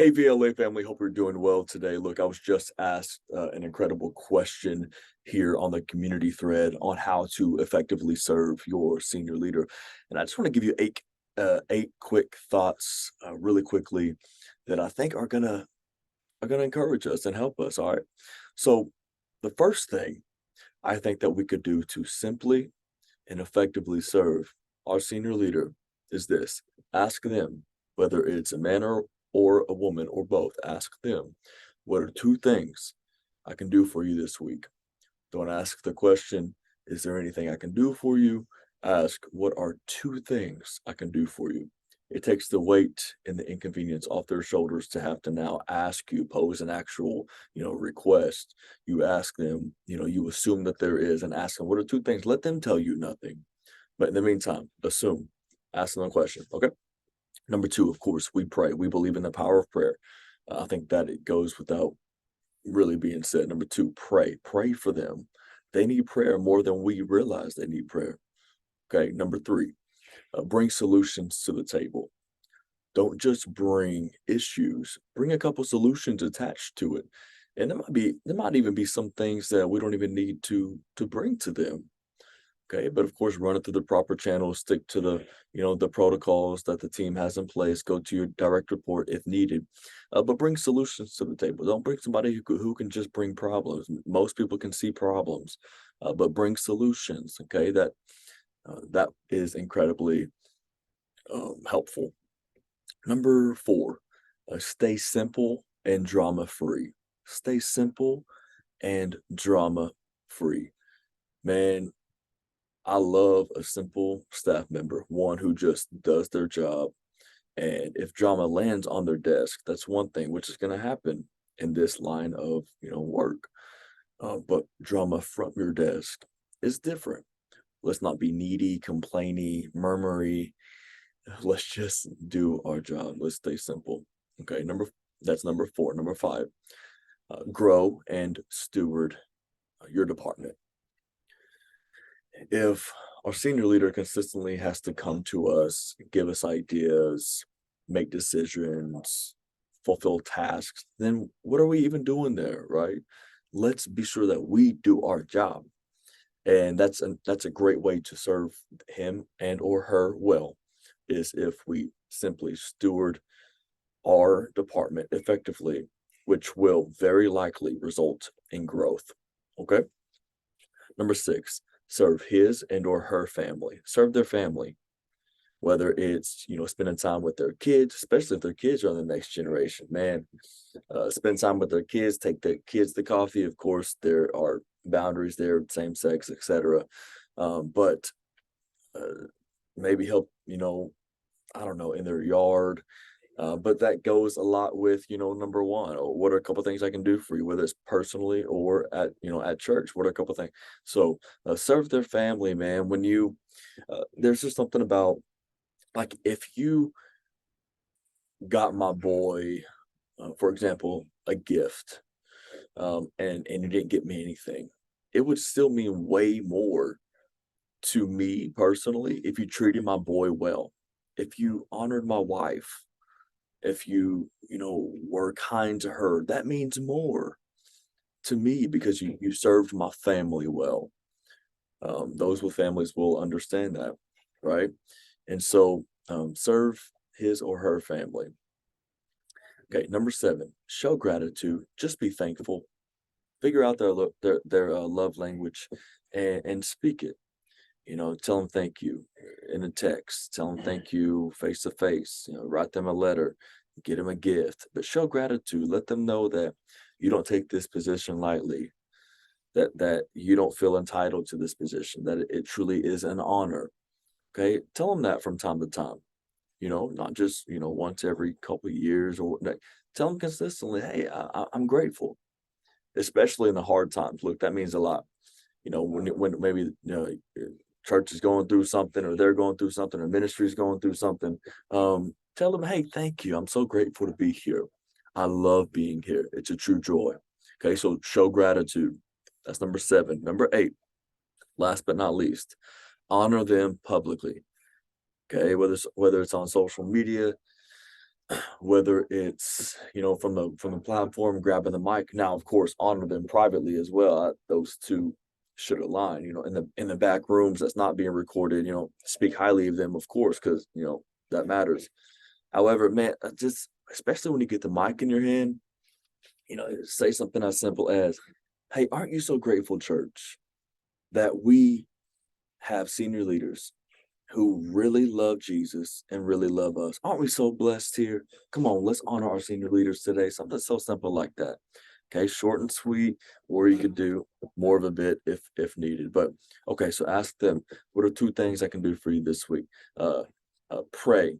Hey, VLA family, hope you're doing well today. Look, I was just asked an incredible question here on the community thread on how to effectively serve your senior leader. And I just want to give you eight quick thoughts really quickly that I think are gonna encourage us and help us. All right. So the first thing I think that we could do to simply and effectively serve our senior leader is this: ask them, whether it's a man or a woman or both, ask them, what are two things I can do for you this week? Don't ask the question, is there anything I can do for you? Ask, what are two things I can do for you? It takes the weight and the inconvenience off their shoulders to have to now ask you, pose an actual, request. You ask them, you assume that there is and ask them, what are two things? Let them tell you nothing. But in the meantime, assume, ask them a question. Okay. Number two, of course, we pray. We believe in the power of prayer. I think that it goes without really being said. Number two, pray. Pray for them. They need prayer more than we realize they need prayer. Okay. Number three, bring solutions to the table. Don't just bring issues. Bring a couple solutions attached to it. And there might even be some things that we don't even need to bring to them. Okay, but of course, run it through the proper channels, stick to the protocols that the team has in place, go to your direct report if needed, but bring solutions to the table. Don't bring somebody who can just bring problems. Most people can see problems, but bring solutions. Okay, that is incredibly helpful. Number four, stay simple and drama free. Stay simple and drama free. Man, I love a simple staff member, one who just does their job. And if drama lands on their desk, that's one thing, which is going to happen in this line of work. But drama from your desk is different. Let's not be needy, complainy, murmury. Let's just do our job. Let's stay simple. Okay, that's number four. Number five, grow and steward your department. If our senior leader consistently has to come to us, give us ideas, make decisions, fulfill tasks, then what are we even doing there, right? Let's be sure that we do our job. And that's a great way to serve him and or her well, is if we simply steward our department effectively, which will very likely result in growth. Okay. Number six, serve his and or her family. Serve their family, whether it's, spending time with their kids, especially if their kids are the next generation. Man, spend time with their kids, take the kids to coffee. Of course, there are boundaries there, same sex, etc. But maybe help, I don't know, in their yard, but that goes a lot with, number one, or what are a couple things I can do for you, whether it's personally or at church. What are a couple things? So serve their family, man. There's just something about, like, if you got my boy, for example, a gift, and you didn't get me anything, it would still mean way more to me personally if you treated my boy well, if you honored my wife, if were kind to her. That means more to me because you served my family well. Those with families will understand that, right? And so serve his or her family. Okay, number seven, show gratitude. Just be thankful. Figure out their love language and speak it. Tell them thank you in a text. Tell them thank you face to face. Write them a letter, get them a gift, but show gratitude. Let them know that you don't take this position lightly, that you don't feel entitled to this position, that it truly is an honor. Okay, tell them that from time to time. Not just once every couple of years or tell them consistently. Hey, I'm grateful, especially in the hard times. Look, that means a lot. When maybe your church is going through something, or they're going through something, or ministry is going through something. Tell them, hey, thank you. I'm so grateful to be here. I love being here. It's a true joy. Okay, so show gratitude. That's number seven. Number eight, last but not least, honor them publicly. Okay, whether it's on social media, whether it's, from the platform grabbing the mic. Now, of course, honor them privately as well. Those two should align. In the back rooms that's not being recorded. Speak highly of them, of course, because that matters. However, man, just especially when you get the mic in your hand, say something as simple as, "Hey, aren't you so grateful, church, that we have senior leaders who really love Jesus and really love us? Aren't we so blessed here? Come on, let's honor our senior leaders today." Something so simple like that. Okay, short and sweet, or you could do more of a bit if needed. But okay, so ask them, what are two things I can do for you this week? Uh, Pray,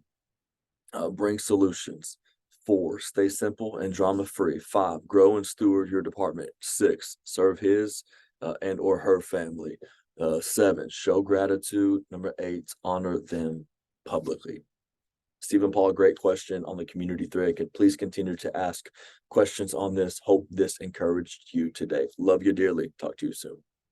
bring solutions. 4, stay simple and drama free. 5, grow and steward your department. 6, serve his and or her family. 7, show gratitude. Number 8, honor them publicly. Stephen Paul, great question on the community thread. Please continue to ask questions on this. Hope this encouraged you today. Love you dearly. Talk to you soon.